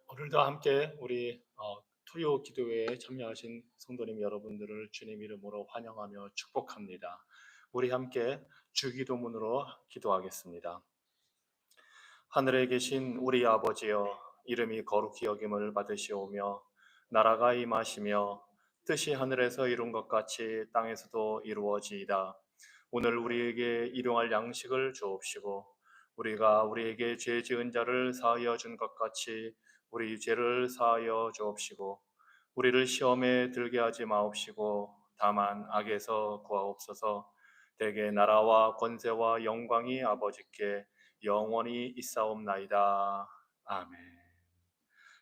오늘도 함께 우리 투요 기도회에 참여하신 성도님 여러분들을 주님 이름으로 환영하며 축복합니다. 우리 함께 주기도문으로 기도하겠습니다. 하늘에 계신 우리 아버지여, 이름이 거룩히 여김을 받으시오며 나라가 임하시며 뜻이 하늘에서 이룬 것 같이 땅에서도 이루어지이다. 오늘 우리에게 일용할 양식을 주옵시고 우리가 우리에게 죄 지은 자를 사하여 준 것 같이 우리 죄를 사하여 주옵시고 우리를 시험에 들게 하지 마옵시고 다만 악에서 구하옵소서. 대개 나라와 권세와 영광이 아버지께 영원히 있사옵나이다. 아멘.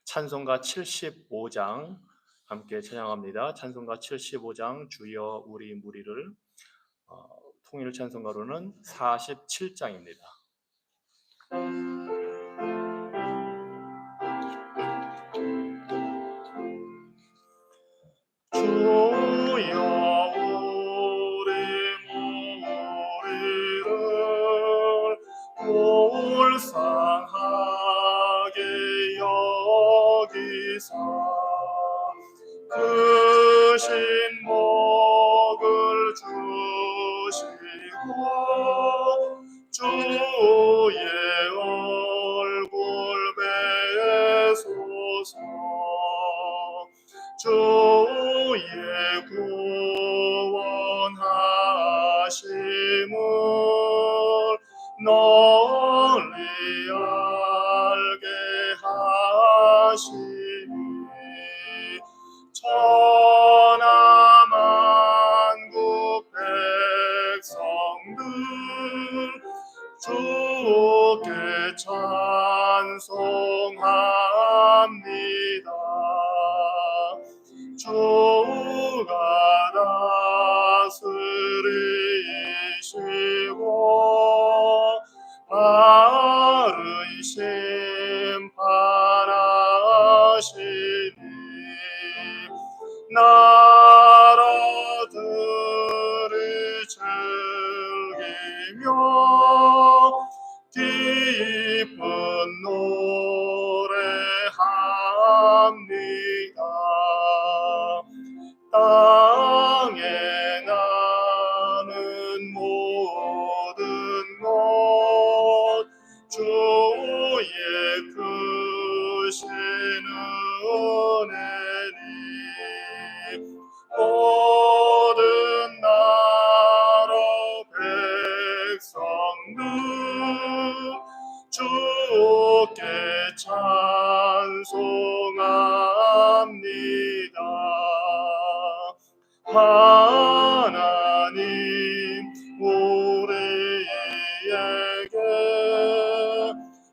찬송가 75장 함께 찬양합니다. 찬송가 75장 주여 우리 무리를, 통일 찬송가로는 47장입니다. 주여 우리 무리를 불쌍하게 여기사 크신 복을 주시고 주의 얼굴 배소서. 주의 구원하심을 널리 알게 하시니 천하 만국 백성들 주께 찬송합니다. 주가 다스리시고 바른 심판하시니 나라들이 즐기며 기쁜 노래합니다. 땅에 나는 모든 것 주의 크신 은혜니 모든 나라 백성들 주께 찬송합니다. 하나님 우리에게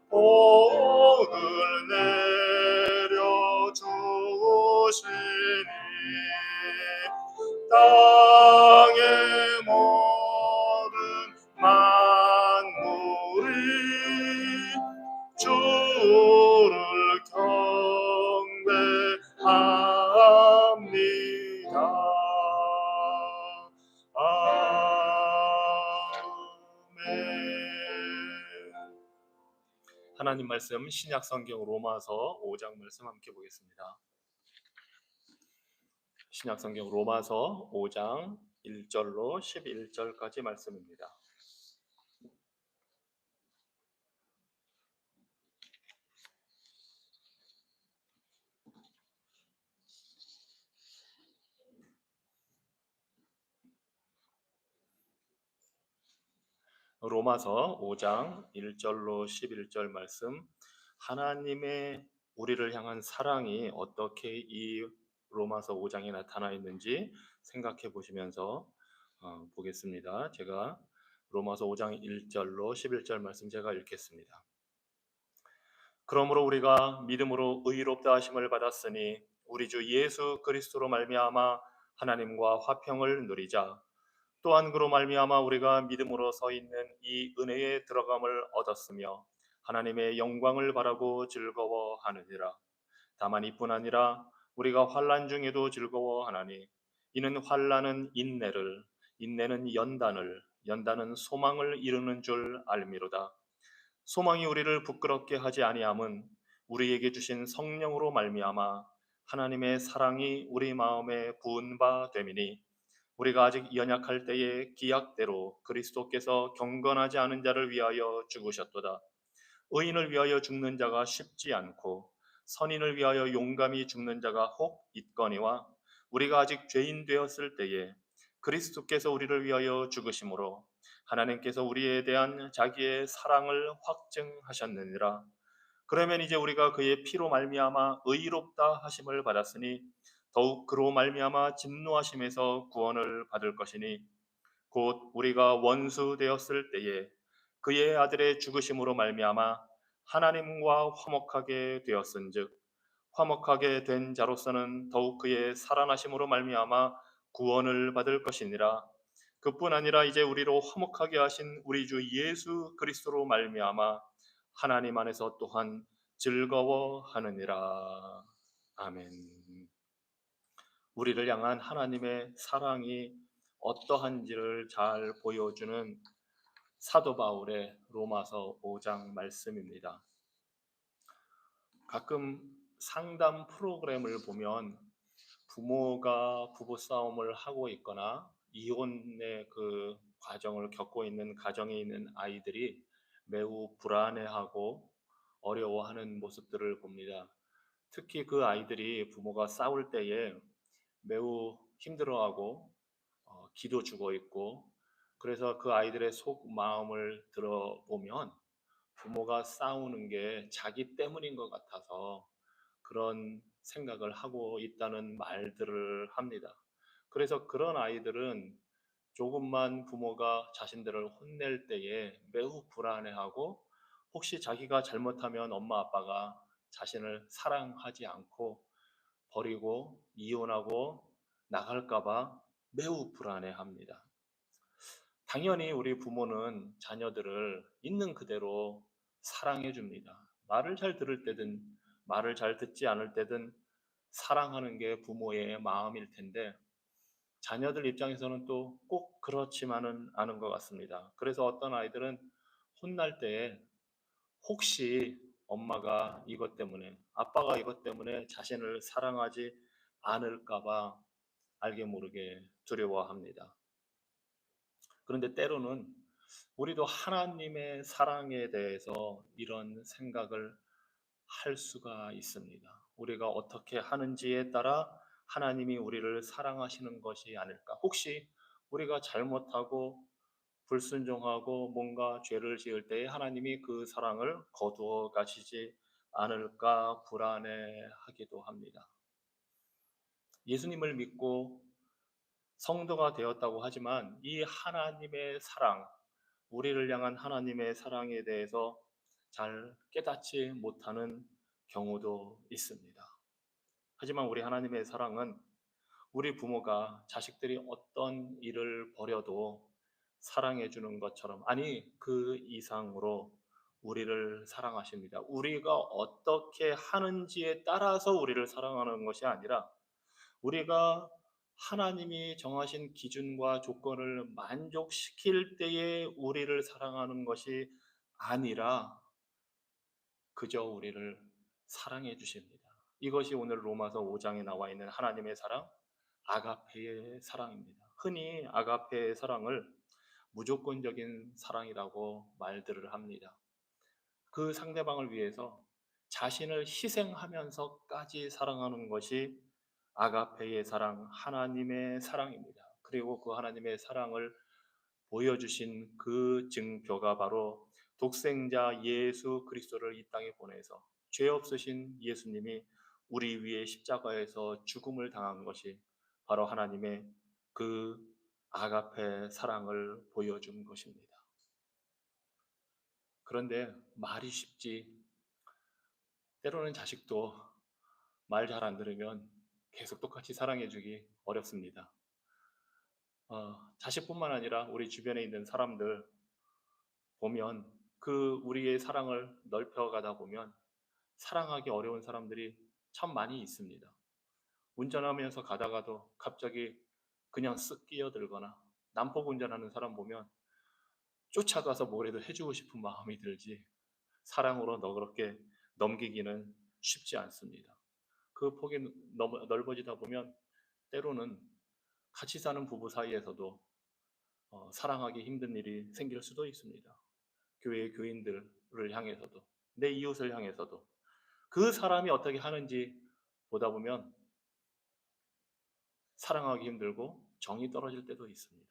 복을 내려주시니 땅의 모든 만물이 주를 경배합니다. 하나님 말씀 신약 성경 로마서 5장 말씀 함께 보겠습니다. 신약 성경 로마서 5장 1절로 11절까지 말씀입니다. 로마서 5장 1절로 11절 말씀, 하나님의 우리를 향한 사랑이 어떻게 이 로마서 5장에 나타나 있는지 생각해 보시면서 보겠습니다. 제가 로마서 5장 1절로 11절 말씀 제가 읽겠습니다. 그러므로 우리가 믿음으로 의롭다 하심을 받았으니 우리 주 예수 그리스도로 말미암아 하나님과 화평을 누리자. 또한 그로 말미암아 우리가 믿음으로 서 있는 이 은혜에 들어감을 얻었으며 하나님의 영광을 바라고 즐거워하느니라. 다만 이뿐 아니라 우리가 환난 중에도 즐거워하나니 이는 환난은 인내를, 인내는 연단을, 연단은 소망을 이루는 줄 알미로다. 소망이 우리를 부끄럽게 하지 아니함은 우리에게 주신 성령으로 말미암아 하나님의 사랑이 우리 마음에 부은 바 됨이니, 우리가 아직 연약할 때에 기약대로 그리스도께서 경건하지 않은 자를 위하여 죽으셨도다. 의인을 위하여 죽는 자가 쉽지 않고 선인을 위하여 용감히 죽는 자가 혹 있거니와, 우리가 아직 죄인 되었을 때에 그리스도께서 우리를 위하여 죽으심으로 하나님께서 우리에 대한 자기의 사랑을 확증하셨느니라. 그러면 이제 우리가 그의 피로 말미암아 의롭다 하심을 받았으니 더욱 그로 말미암아 진노하심에서 구원을 받을 것이니, 곧 우리가 원수 되었을 때에 그의 아들의 죽으심으로 말미암아 하나님과 화목하게 되었은즉, 화목하게 된 자로서는 더욱 그의 살아나심으로 말미암아 구원을 받을 것이니라. 그뿐 아니라 이제 우리로 화목하게 하신 우리 주 예수 그리스도로 말미암아 하나님 안에서 또한 즐거워하느니라. 아멘. 우리를 향한 하나님의 사랑이 어떠한지를 잘 보여주는 사도 바울의 로마서 5장 말씀입니다. 가끔 상담 프로그램을 보면 부모가 부부싸움을 하고 있거나 이혼의 그 과정을 겪고 있는 가정에 있는 아이들이 매우 불안해하고 어려워하는 모습들을 봅니다. 특히 그 아이들이 부모가 싸울 때에 매우 힘들어하고 기도 죽어 있고, 그래서 그 아이들의 속 마음을 들어보면 부모가 싸우는 게 자기 때문인 것 같아서 그런 생각을 하고 있다는 말들을 합니다. 그래서 그런 아이들은 조금만 부모가 자신들을 혼낼 때에 매우 불안해하고, 혹시 자기가 잘못하면 엄마 아빠가 자신을 사랑하지 않고 버리고 이혼하고 나갈까봐 매우 불안해합니다. 당연히 우리 부모는 자녀들을 있는 그대로 사랑해 줍니다. 말을 잘 들을 때든 말을 잘 듣지 않을 때든 사랑하는 게 부모의 마음일 텐데, 자녀들 입장에서는 또 꼭 그렇지만은 않은 것 같습니다. 그래서 어떤 아이들은 혼날 때 혹시 엄마가 이것 때문에, 아빠가 이것 때문에 자신을 사랑하지 않을까봐 알게 모르게 두려워합니다. 그런데 때로는 우리도 하나님의 사랑에 대해서 이런 생각을 할 수가 있습니다. 우리가 어떻게 하는지에 따라 하나님이 우리를 사랑하시는 것이 아닐까? 혹시 우리가 잘못하고 불순종하고 뭔가 죄를 지을 때에 하나님이 그 사랑을 거두어 가시지 않을까 불안해하기도 합니다. 예수님을 믿고 성도가 되었다고 하지만 이 하나님의 사랑, 우리를 향한 하나님의 사랑에 대해서 잘 깨닫지 못하는 경우도 있습니다. 하지만 우리 하나님의 사랑은 우리 부모가 자식들이 어떤 일을 벌여도 사랑해 주는 것처럼, 아니 그 이상으로 우리를 사랑하십니다. 우리가 어떻게 하는지에 따라서 우리를 사랑하는 것이 아니라, 우리가 하나님이 정하신 기준과 조건을 만족시킬 때에 우리를 사랑하는 것이 아니라 그저 우리를 사랑해 주십니다. 이것이 오늘 로마서 5장에 나와 있는 하나님의 사랑, 아가페의 사랑입니다. 흔히 아가페의 사랑을 무조건적인 사랑이라고 말들을 합니다. 그 상대방을 위해서 자신을 희생하면서까지 사랑하는 것이 아가페의 사랑, 하나님의 사랑입니다. 그리고 그 하나님의 사랑을 보여주신 그 증표가 바로 독생자 예수 그리스도를 이 땅에 보내서 죄 없으신 예수님이 우리 위에 십자가에서 죽음을 당한 것이 바로 하나님의 그 아가페 사랑을 보여준 것입니다. 그런데 말이 쉽지, 때로는 자식도 말 잘 안 들으면 계속 똑같이 사랑해주기 어렵습니다. 자식뿐만 아니라 우리 주변에 있는 사람들 보면 그 우리의 사랑을 넓혀가다 보면 사랑하기 어려운 사람들이 참 많이 있습니다. 운전하면서 가다가도 갑자기 그냥 쓱 끼어들거나, 난폭 운전하는 사람 보면 쫓아가서 뭐라도 해주고 싶은 마음이 들지, 사랑으로 너그럽게 넘기기는 쉽지 않습니다. 그 폭이 넓어지다 보면 때로는 같이 사는 부부 사이에서도 사랑하기 힘든 일이 생길 수도 있습니다. 교회의 교인들을 향해서도, 내 이웃을 향해서도 그 사람이 어떻게 하는지 보다 보면 사랑하기 힘들고 정이 떨어질 때도 있습니다.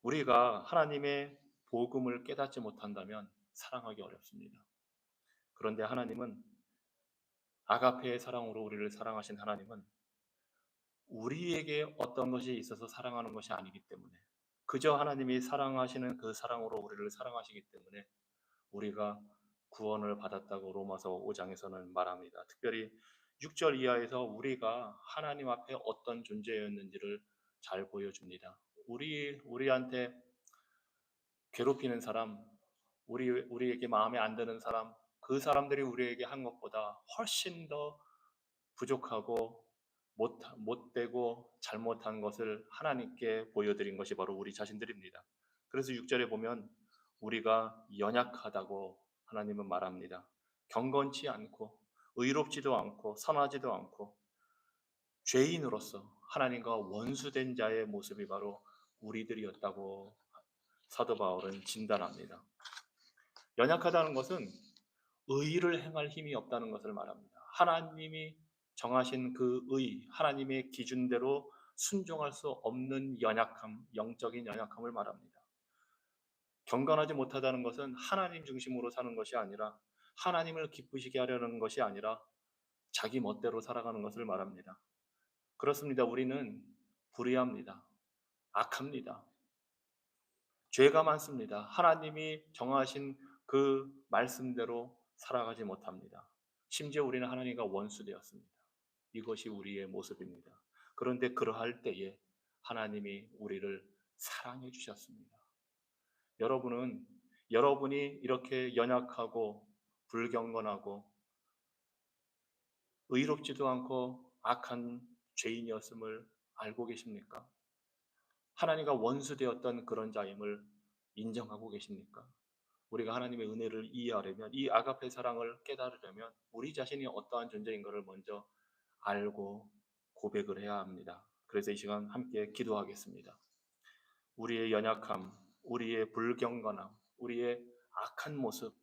우리가 하나님의 복음을 깨닫지 못한다면 사랑하기 어렵습니다. 그런데 하나님은, 아가페의 사랑으로 우리를 사랑하신 하나님은 우리에게 어떤 것이 있어서 사랑하는 것이 아니기 때문에, 그저 하나님이 사랑하시는 그 사랑으로 우리를 사랑하시기 때문에 우리가 구원을 받았다고 로마서 5장에서는 말합니다. 특별히 6절 이하에서 우리가 하나님 앞에 어떤 존재였는지를 잘 보여줍니다. 우리한테 괴롭히는 사람, 우리에게 마음에 안 드는 사람, 그 사람들이 우리에게 한 것보다 훨씬 더 부족하고 못되고 잘못한 것을 하나님께 보여드린 것이 바로 우리 자신들입니다. 그래서 6절에 보면 우리가 연약하다고 하나님은 말합니다. 경건치 않고 의롭지도 않고 선하지도 않고 죄인으로서 하나님과 원수된 자의 모습이 바로 우리들이었다고 사도 바울은 진단합니다. 연약하다는 것은 의를 행할 힘이 없다는 것을 말합니다. 하나님이 정하신 그 하나님의 기준대로 순종할 수 없는 연약함, 영적인 연약함을 말합니다. 경건하지 못하다는 것은 하나님 중심으로 사는 것이 아니라, 하나님을 기쁘시게 하려는 것이 아니라 자기 멋대로 살아가는 것을 말합니다. 그렇습니다. 우리는 불의합니다. 악합니다. 죄가 많습니다. 하나님이 정하신 그 말씀대로 살아가지 못합니다. 심지어 우리는 하나님과 원수되었습니다. 이것이 우리의 모습입니다. 그런데 그러할 때에 하나님이 우리를 사랑해 주셨습니다. 여러분이 이렇게 연약하고 불경건하고 의롭지도 않고 악한 죄인이었음을 알고 계십니까? 하나님과 원수되었던 그런 자임을 인정하고 계십니까? 우리가 하나님의 은혜를 이해하려면, 이 아가페 사랑을 깨달으려면 우리 자신이 어떠한 존재인가를 먼저 알고 고백을 해야 합니다. 그래서 이 시간 함께 기도하겠습니다. 우리의 연약함, 우리의 불경건함, 우리의 악한 모습,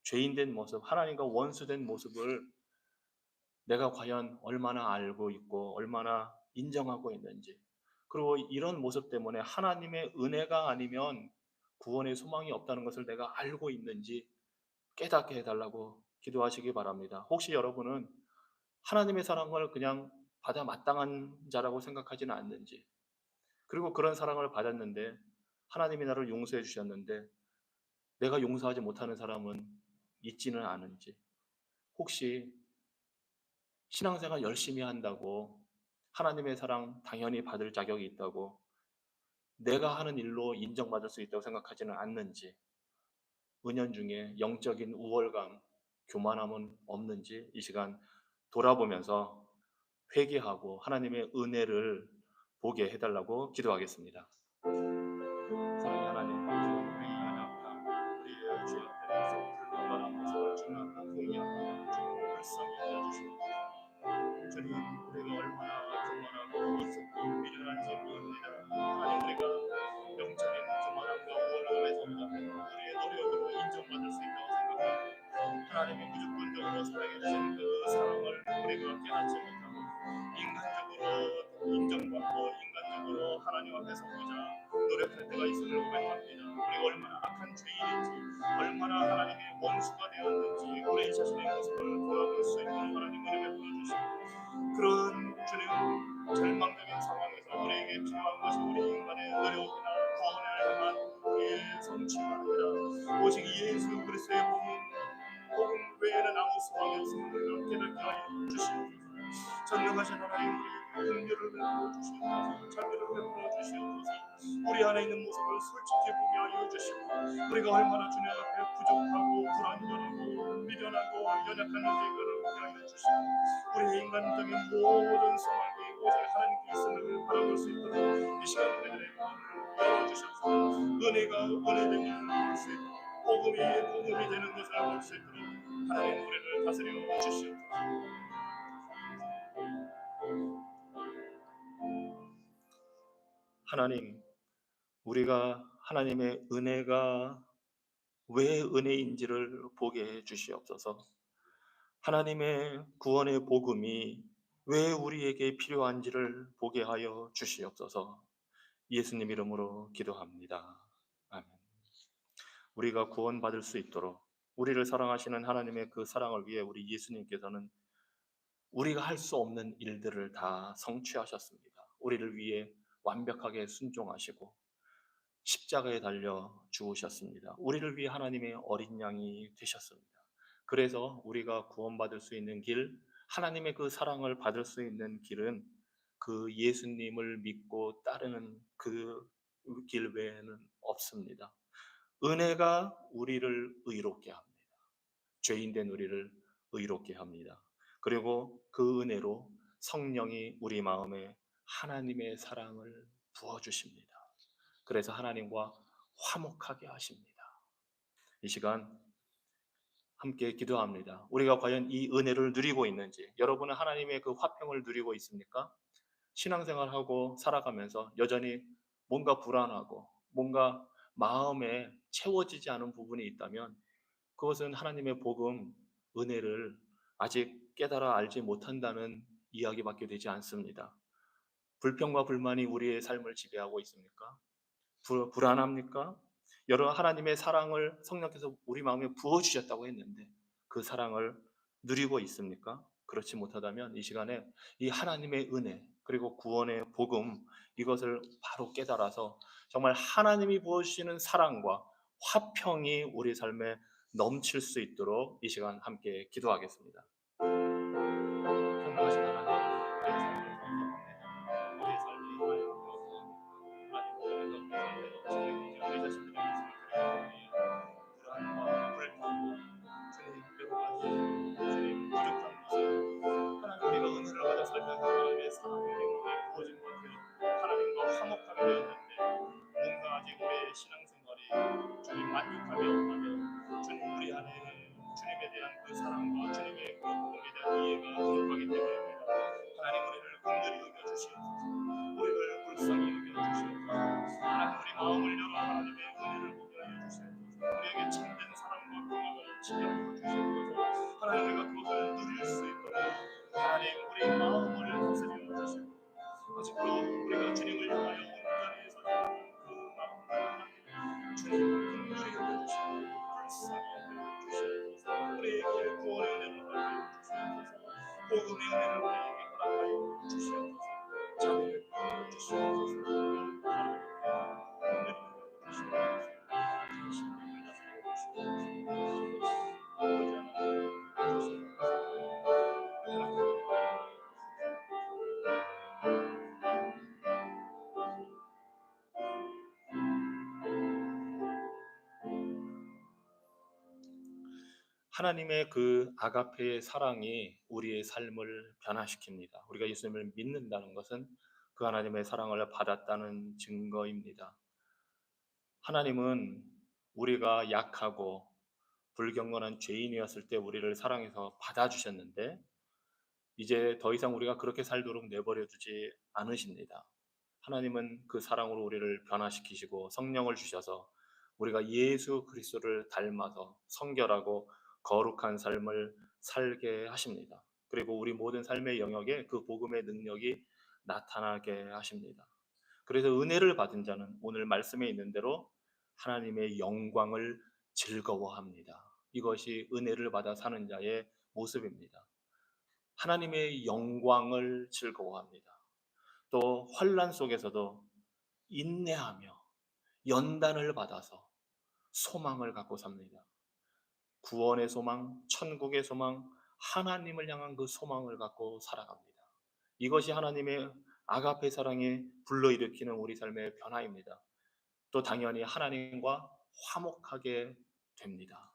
죄인된 모습, 하나님과 원수된 모습을 내가 과연 얼마나 알고 있고 얼마나 인정하고 있는지, 그리고 이런 모습 때문에 하나님의 은혜가 아니면 구원의 소망이 없다는 것을 내가 알고 있는지 깨닫게 해달라고 기도하시기 바랍니다. 혹시 여러분은 하나님의 사랑을 그냥 받아 마땅한 자라고 생각하지는 않는지, 그리고 그런 사랑을 받았는데 하나님이 나를 용서해 주셨는데 내가 용서하지 못하는 사람은 있지는 않은지, 혹시 신앙생활 열심히 한다고 하나님의 사랑 당연히 받을 자격이 있다고 내가 하는 일로 인정받을 수 있다고 생각하지는 않는지, 은연중에 영적인 우월감, 교만함은 없는지 이 시간 돌아보면서 회개하고 하나님의 은혜를 보게 해달라고 기도하겠습니다. 사랑의 하나님, 지금 우리의 연약함, 우리의 죄 앞에서 불평하는 모습을 주님 공개합니다. 주님 불쌍히 여겨주시옵소서. 주님, 우리가 얼마나 교만하고 어리석고 미련한지 모릅니다. 하나님, 우리가 영적인 교만함과 우월함에서 우리의 노력으로 인정받을 수 있다고 생각합니다. 하나님이 무조건적으로 사랑해주신 그 사랑을 우리가 깨닫지 못하고 인간적으로 인정받고 인간적으로 하나님 앞에 서보자 노력할 때가 있음을 고백합니다. 우리가 얼마나 악한 죄인인지, 얼마나 하나님의 원수가 되었는지 우리 자신의 모습을 돌아볼 수 있는 하나님 은혜 베풀어 주시고, 그런 주님 절망적인 상황에서 우리에게 필요한 것이 우리 인간의 노력이나 구원을 향한 우리의 성취가 아니라 오직 예수 그리스도의 복음 외에는 아무 소망이 없음을 깨닫게 하여 주시옵소서. 전능하신 하나님, 우리에게 긍휼을 베풀어 주시옵소서. 자비를 베풀어 주시옵소서. 우리 안에 있는 모습을 솔직히 보게 하여 주시고, 우리가 얼마나 주님 앞에 부족하고 불완전하고 미련하고 연약한 존재인가를 보게 하여 주시고, 우리의 인간적인 모든 소망이 오직 하나님께 있음을 바라볼 수 있도록 이 시간 우리들의 마음을 열어주셔서 은혜가 은혜됨을 볼 수 있도록 복음이 되는 것을 볼 수 있도록 하나님 우리를 다스려 주시옵소서. 하나님, 우리가 하나님의 은혜가 왜 은혜인지를 보게 해 주시옵소서. 하나님의 구원의 복음이 왜 우리에게 필요한지를 보게 하여 주시옵소서. 예수님 이름으로 기도합니다. 아멘. 우리가 구원받을 수 있도록 우리를 사랑하시는 하나님의 그 사랑을 위해 우리 예수님께서는 우리가 할 수 없는 일들을 다 성취하셨습니다. 우리를 위해 완벽하게 순종하시고 십자가에 달려 죽으셨습니다. 우리를 위해 하나님의 어린 양이 되셨습니다. 그래서 우리가 구원받을 수 있는 길, 하나님의 그 사랑을 받을 수 있는 길은 그 예수님을 믿고 따르는 그 길 외에는 없습니다. 은혜가 우리를 의롭게 합니다. 죄인된 우리를 의롭게 합니다. 그리고 그 은혜로 성령이 우리 마음에 하나님의 사랑을 부어주십니다. 그래서 하나님과 화목하게 하십니다. 이 시간 함께 기도합니다. 우리가 과연 이 은혜를 누리고 있는지, 여러분은 하나님의 그 화평을 누리고 있습니까? 신앙생활하고 살아가면서 여전히 뭔가 불안하고 뭔가 마음에 채워지지 않은 부분이 있다면 그것은 하나님의 복음, 은혜를 아직 깨달아 알지 못한다는 이야기밖에 되지 않습니다. 불평과 불만이 우리의 삶을 지배하고 있습니까? 불안합니까? 여러 하나님의 사랑을 성령께서 우리 마음에 부어주셨다고 했는데 그 사랑을 누리고 있습니까? 그렇지 못하다면 이 시간에 이 하나님의 은혜 그리고 구원의 복음 이것을 바로 깨달아서 정말 하나님이 부어주시는 사랑과 화평이 우리 삶에 넘칠 수 있도록 이 시간 함께 기도하겠습니다. 전능하신 하나님, 우리의 삶을 감사합니다. 우리의 삶이 하나님 하나님께서 우리 자신들의 모습을 드러내니 불안과 불평, 주님 괴로워하시고 주님 부족한 모습, 하나님 우리가 은혜를 받아 살면 하나님의 사랑의 능력이 부어진 것 같아요. 하나님과 화목하게 되었는데 뭔가 아직 우리의 신앙생활이 주님 만족함이 없다면 주님 우리 안에 주님에 대한 그 사랑과 주님의 그 복음에 대한 이해가 부족하기 때문입니다. 하나님 우리를 긍휼히 여겨주시옵소서. 우리를 불쌍히 여겨주시옵소서. 하나님 우리 마음을 열어 하나님의 은혜를 보게 하여 주시옵소서. 우리에게 참된 사랑과 평안을 지켜주어 주시옵소서. 하나님 우리가 그것을 누릴 수 있도록 하나님 우리 마음을 다스려 주시옵소서. 아직도 우리가 주님을 향하여 온전히 서지 않은 그 마음을 주님 긍휼히 여겨주시고 불쌍히 여겨주시옵소서. 우리에게 구원의 은혜를 허락하여 주시옵소서. 복음의 은혜를 우리에게 허락하여 주시옵소서. 자비를 베풀어 주시옵소서. 은혜를 주시옵소서. 당신을 다스려 주시옵소서. 아버지 하나님 주시옵소서. 하나님의 그 아가페의 사랑이 우리의 삶을 변화시킵니다. 우리가 예수님을 믿는다는 것은 그 하나님의 사랑을 받았다는 증거입니다. 하나님은 우리가 약하고 불경건한 죄인이었을 때 우리를 사랑해서 받아주셨는데 이제 더 이상 우리가 그렇게 살도록 내버려 두지 않으십니다. 하나님은 그 사랑으로 우리를 변화시키시고 성령을 주셔서 우리가 예수 그리스도를 닮아서 성결하고 거룩한 삶을 살게 하십니다. 그리고 우리 모든 삶의 영역에 그 복음의 능력이 나타나게 하십니다. 그래서 은혜를 받은 자는 오늘 말씀에 있는 대로 하나님의 영광을 즐거워합니다. 이것이 은혜를 받아 사는 자의 모습입니다. 하나님의 영광을 즐거워합니다. 또 환난 속에서도 인내하며 연단을 받아서 소망을 갖고 삽니다. 구원의 소망, 천국의 소망, 하나님을 향한 그 소망을 갖고 살아갑니다. 이것이 하나님의 아가페 사랑이 불러일으키는 우리 삶의 변화입니다. 또 당연히 하나님과 화목하게 됩니다.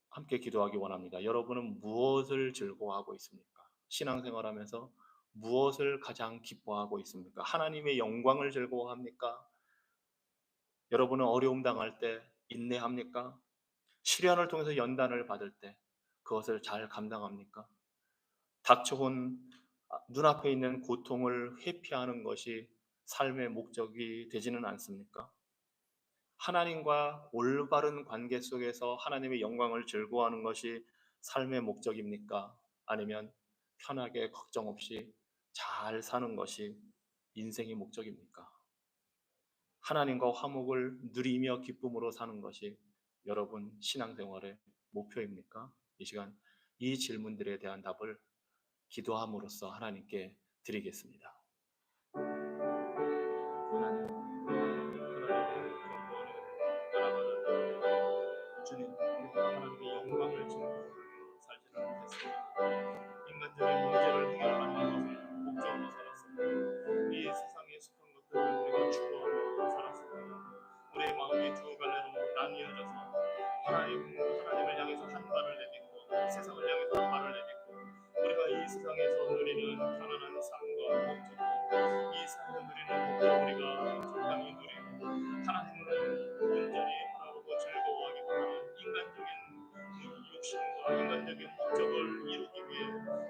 함께 기도하기 원합니다. 여러분은 무엇을 즐거워하고 있습니까? 신앙생활하면서 무엇을 가장 기뻐하고 있습니까? 하나님의 영광을 즐거워합니까? 여러분은 어려움 당할 때 인내합니까? 시련을 통해서 연단을 받을 때 그것을 잘 감당합니까? 닥쳐온 눈앞에 있는 고통을 회피하는 것이 삶의 목적이 되지는 않습니까? 하나님과 올바른 관계 속에서 하나님의 영광을 즐거워하는 것이 삶의 목적입니까? 아니면 편하게 걱정 없이 잘 사는 것이 인생의 목적입니까? 하나님과 화목을 누리며 기쁨으로 사는 것이 여러분 신앙생활의 목표입니까? 이 시간 이 질문들에 대한 답을 기도함으로써 하나님께 드리겠습니다. 하나님, 하나님의 경고를 알아가는 주님, 우리가 하나님의 영광을 증거하며 살지를 못했습니다. 인간적인 문제를 해결하는 것을 목적으로 살았습니다. 이 세상의 속한 것들을 우리가 추구하며 살았습니다. 우리의 마음이 두 갈래로 나뉘어져서 하나님을 향해서 한 발을 내딛고 세상을 향해서 한 발을 내딛고 우리가 이 세상에서 누리는 편안한 삶과 목적도 이 세상에서 누리는 것도 우리가 적당히 누리고 하나님을 온전히 바라보고 즐거워하기 원하는 인간적인 욕심과 인간적인 목적을 이루기 위해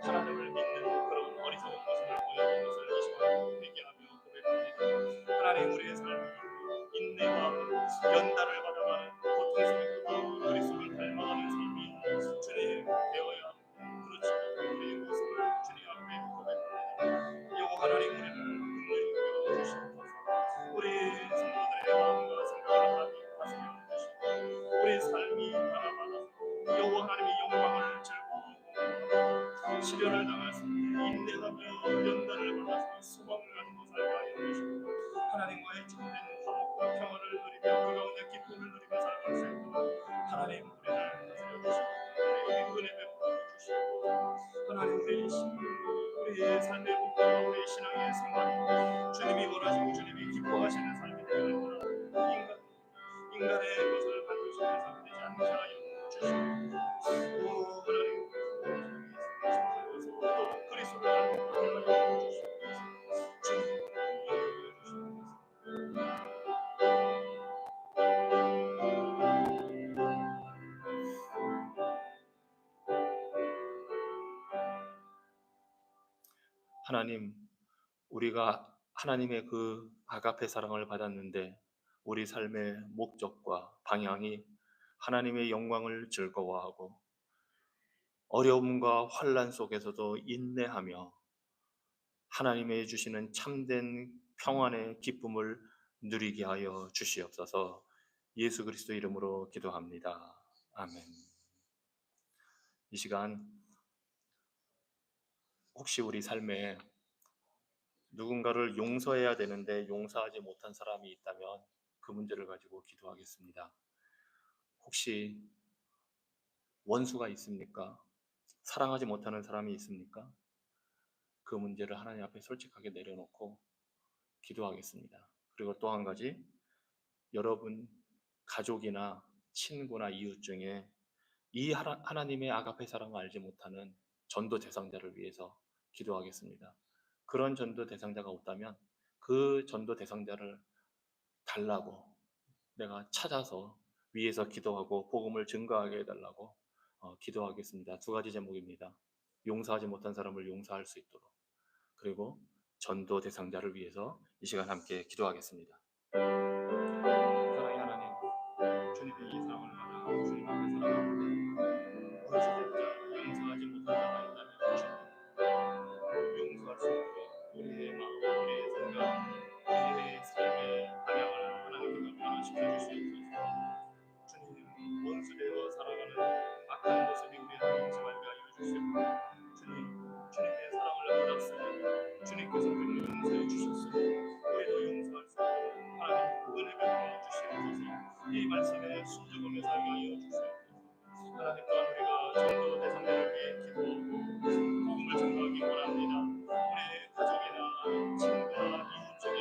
하나님을 믿는 그런 어리석은 모습을 보여준 것을 이 시간 회개하며 고백합니다. 하나님, 우리의 삶이 인내와 연단을 받아가는 고통 속에서도 그리스도를 닮아가는 삶이 주님 되어야 합니다. 그렇지 못한 우리의 모습을 주님 앞에 고백합니다. 여호와 하나님, 우리를 긍휼히 여겨 주시옵소서. 우리 성도들의 마음과 생각을 하나님 다스려 주시고 우리의 삶이 하나받아서 여호와 하나님의 영광을 즐거워하고 시련을 당했습니다. 인내하며 연단을 받아서 소망을 가지고 살게 하여 주시고 하나님과의 참된 화목과 평화를 누리며 그 가운데 기쁨을 누리며 살아갈 수 있도록 하나님 우리를 다스려 주시고 우리에게 은혜 베풀어 주시고 하나님 우리의 삶의 목표와 우리의 신앙의 생활이 주님이 원하시고 주님이 기뻐하시는 삶이 되기를 원합니다. 인간의 것을 반드시 해서 되지 않게 하여 주시고 오 하나님 또 그리스도를 닮게 하여 주시고 주님 이끌어 주시옵소서. 하나님, 우리가 하나님의 그 아가페 사랑을 받았는데 우리 삶의 목적과 방향이 하나님의 영광을 즐거워하고 어려움과 환난 속에서도 인내하며 하나님의 주시는 참된 평안의 기쁨을 누리게 하여 주시옵소서. 예수 그리스도 이름으로 기도합니다. 아멘. 이 시간 혹시 우리 삶에 누군가를 용서해야 되는데 용서하지 못한 사람이 있다면 그 문제를 가지고 기도하겠습니다. 혹시 원수가 있습니까? 사랑하지 못하는 사람이 있습니까? 그 문제를 하나님 앞에 솔직하게 내려놓고 기도하겠습니다. 그리고 또 한 가지, 여러분 가족이나 친구나 이웃 중에 이 하나님의 아가페 사랑을 알지 못하는 전도 대상자를 위해서 기도하겠습니다. 그런 전도 대상자가 없다면 그 전도 대상자를 달라고 내가 찾아서 위에서 기도하고 복음을 증거하게 해달라고 기도하겠습니다. 두 가지 제목입니다. 용서하지 못한 사람을 용서할 수 있도록, 그리고 전도 대상자를 위해서 이 시간 함께 기도하겠습니다. 사랑의 하나님, 주님의 이 사랑을 받아 주님 앞에 살아가는데 어리석은 자, 용서하지 못한 자가 있다면 주님 용서할 수 있도록 우리의 마음, 우리의 생각, 우리의 삶의 방향을 하나님께서 변화시켜 주시옵소서. 주님, 원수되어 살아가는 악한 모습이 우리 안에 있지 말게 하여 주시옵고 주님의 사랑을 받았으니 주님께서 우리를 용서해 주셨으니 우리도 용서할 수 있도록 하나님 은혜 베풀어 주시옵소서. 이 말씀에 순종하며 살게 하여 주시옵소서. 하나님 또한 우리가 전도 대상자를 위해 기도하고 복음을 전하기 원합니다. 우리 가족이나 친구나 이웃 중에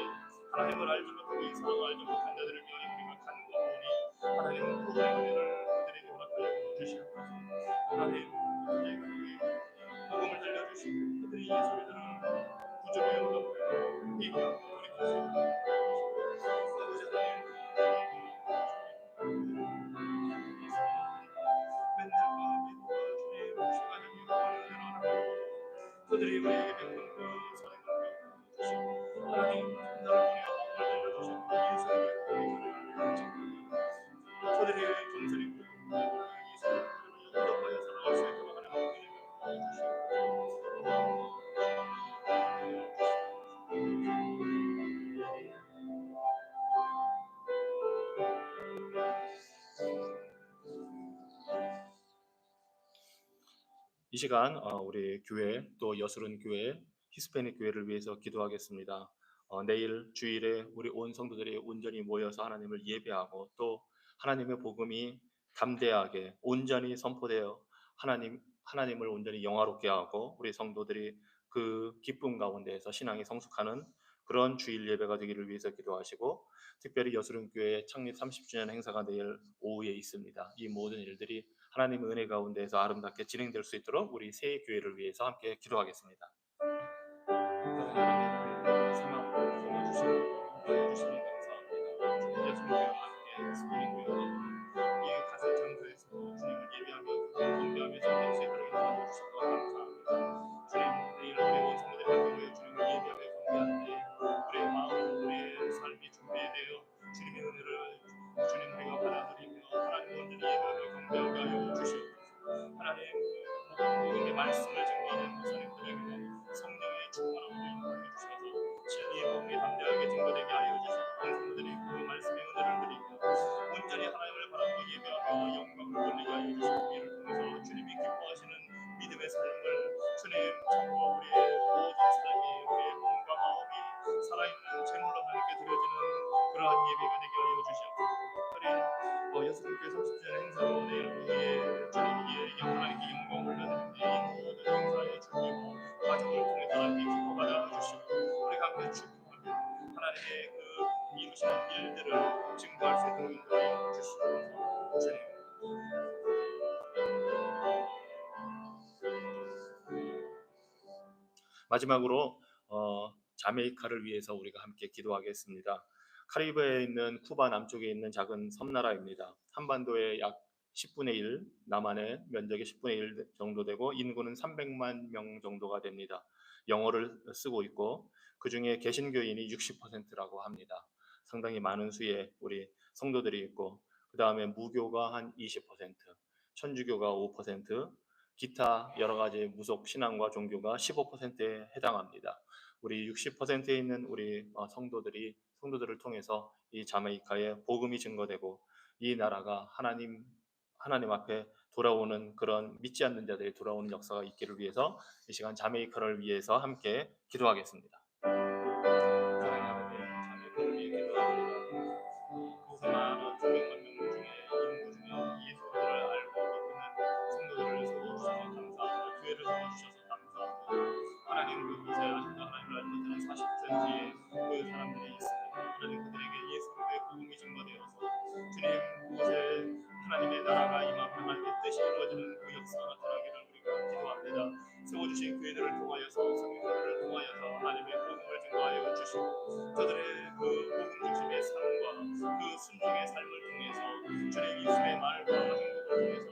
하나님을 알지 못하고 이 사랑을 알지 못한 자들을 위하여 우리가 간구하오니 하나님 복음의 은혜를 그들에게 허락하여 주시옵소서. 하나님 그들에게 복음을 들려주시고 그들이 예수를 들은 구주로 영접하여 회개하고 돌이킬 수 있도록 아버지 하나님 저들이 우리에게 베푼 그 선행을 주시고 하나님 나를 우리가 마음을 열어주시고 예수님의 그를 저들이 겸손히 예수님을 인도하여 살아갈 수 있도록 하나님 이 시간 우리 교회 또 여수른 교회 히스패닉 교회를 위해서 기도하겠습니다. 내일 주일에 우리 온 성도들이 온전히 모여서 하나님을 예배하고 또 하나님의 복음이 담대하게 온전히 선포되어 하나님을 온전히 영화롭게 하고 우리 성도들이 그 기쁨 가운데에서 신앙이 성숙하는 그런 주일 예배가 되기를 위해서 기도하시고 특별히 여수른 교회 창립 30주년 행사가 내일 오후에 있습니다. 이 모든 일들이 하나님의 은혜 가운데에서 아름답게 진행될 수 있도록 우리 새 교회를 위해서 함께 기도하겠습니다. 새마음으로 품어주시고 주시니 감사합니다. 예수님과 함께 스프링교회와 이 가세 장소에서도 주님을 예배하며 경배하며 전할 수 있도록 도와주셔서 감사합니다. 주님 내일 우리 온 성도들이 함께 모여 주님을 예배하며 경배할 때 우리의 마음 우리의 삶이 준비되어 주님의 은혜를 주님 우리가 받아들이며 하나님 온전히 예배하며 경배하게 하여 주시옵소서. 하나님 복음의 말씀을 증거하는 목사님들에게 성령의 충만함으로 인도하여 주셔서 진리의 복음이 담대하게 증거되게 하여 주시고 성도들이 그 말씀의 은혜를 드리고 온전히 하나님을 바라보고 예배하며 영광을 돌리게 하여 주시고 이를 통해서 주님이 기뻐하시는 믿음의 삶을 주님 참고 우리의 모든 삶이 우리의 몸과 마음이 살아있는 제물로 하나님께 드려지는 그러한 예배가 되게 하여 주시옵소서. 특별히 여수교회 30주년 행사로 내일 오후에 주님께 하나님께 영광 올려드리는데 이 모든 행사의 준비와 과정을 통해서 하나님께 기뻐받아 주시고 우리가 함께 축복하며 하나님의 그 이루시는 일들을 증거할 수 있도록 인도하여 주시옵소서. 주님 마지막으로 자메이카를 위해서 우리가 함께 기도하겠습니다. 카리브해에 있는 쿠바 남쪽에 있는 작은 섬나라입니다. 한반도의 약 10분의 1, 남한의 면적의 10분의 1 정도 되고 인구는 300만 명 정도가 됩니다. 영어를 쓰고 있고 그중에 개신교인이 60%라고 합니다. 상당히 많은 수의 우리 성도들이 있고 그 다음에 무교가 한 20%, 천주교가 5%, 기타 여러 가지 무속 신앙과 종교가 15%에 해당합니다. 우리 60%에 있는 우리 성도들을 통해서 이 자메이카에 복음이 증거되고 이 나라가 하나님 앞에 돌아오는 그런 믿지 않는 자들이 돌아오는 역사가 있기를 위해서 이 시간 자메이카를 위해서 함께 기도하겠습니다. 자메이카를 위해 기도합니다. 그곳에 많은 수백만 명 중에 인구 중에 예수를 알고 믿는 성도들을 세워주셔서 감사합니다. 교회를 세워주셔서 감사합니다. 하나님 그곳에 아직도 하나님을 알지 못하는 40%의 그 사람들이 있습니다. 하나님 그들에게 예수의 복음이 증거되어서 주님 그곳에 하나님의 나라가 임하고 하나님의 뜻이 이루어지는 그 역사가 나타나기를 우리가 기도합니다. 세워주신 교회들을 통하여서 성경들을 통하여서 하나님의 복음을 증거하여 주시고 저들의 그 복음 중심의 삶과 그 순종의 삶을 통해서 주님 예수의 말과 행동을 통해서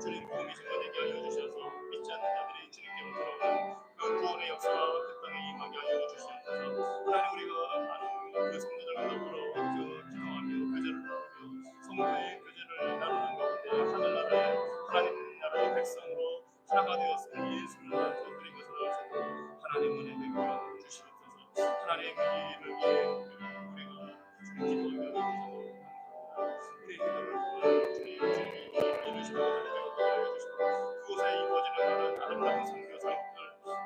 주님 복음이 증거되게 하여 주셔서 믿지 않는 자들이 주님께로 돌아오는 그 구원의 역사가 그 땅에 임하게 하여 주시옵소서. 하나님 우리가 많은 그 성도들과 더불어 기도하며 교제를 나누며 성도의 교제를 나누는 가운데 하늘나라의 하나님 나라의 백성으로 하나가 되었으니 예수를 드린 것을 알고 하나님 은혜 베풀어 주시옵소서. 하나님 이 일을 위해 우리가 주님 기도하며 우리의 기도를 통하여 주님이 이루시고 하나님의 주시고 그곳에 이루어지는 아름다운 선교 사역들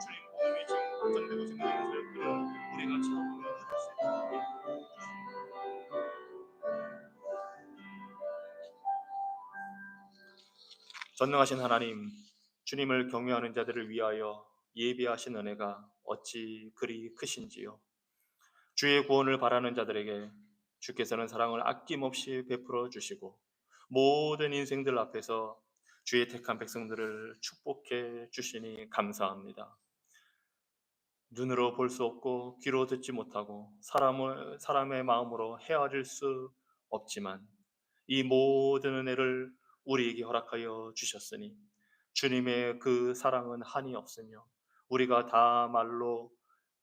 주님 복음이 지금 확장되고 증거되는 사역들을 우리가 체험하며 누릴 수 있도록 전능하신 하나님, 주님을 경외하는 자들을 위하여 예비하신 은혜가 어찌 그리 크신지요. 주의 구원을 바라는 자들에게 주께서는 사랑을 아낌없이 베풀어 주시고 모든 인생들 앞에서 주의 택한 백성들을 축복해 주시니 감사합니다. 눈으로 볼 수 없고 귀로 듣지 못하고 사람의 마음으로 헤아릴 수 없지만 이 모든 은혜를 우리에게 허락하여 주셨으니 주님의 그 사랑은 한이 없으며 우리가 다 말로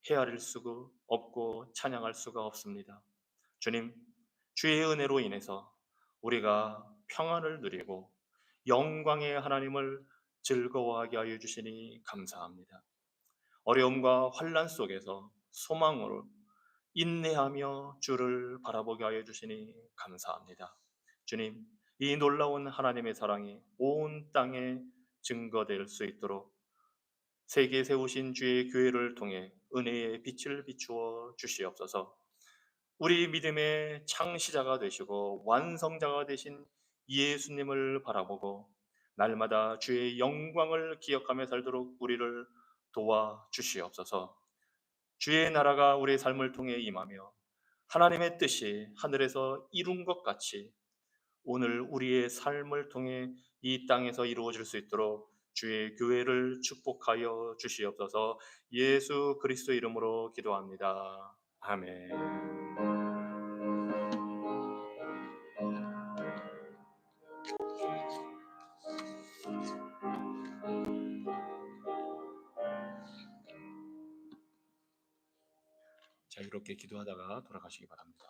헤아릴 수가 없고 찬양할 수가 없습니다. 주님, 주의 은혜로 인해서 우리가 평안을 누리고 영광의 하나님을 즐거워하게 하여 주시니 감사합니다. 어려움과 환난 속에서 소망으로 인내하며 주를 바라보게 하여 주시니 감사합니다. 주님, 이 놀라운 하나님의 사랑이 온 땅에 증거될 수 있도록 세계에 세우신 주의 교회를 통해 은혜의 빛을 비추어 주시옵소서. 우리 믿음의 창시자가 되시고 완성자가 되신 예수님을 바라보고 날마다 주의 영광을 기억하며 살도록 우리를 도와 주시옵소서. 주의 나라가 우리의 삶을 통해 임하며 하나님의 뜻이 하늘에서 이룬 것 같이 오늘 우리의 삶을 통해 이 땅에서 이루어질 수 있도록 주의 교회를 축복하여 주시옵소서. 예수 그리스도 이름으로 기도합니다. 아멘. 자유롭게 기도하다가 돌아가시기 바랍니다.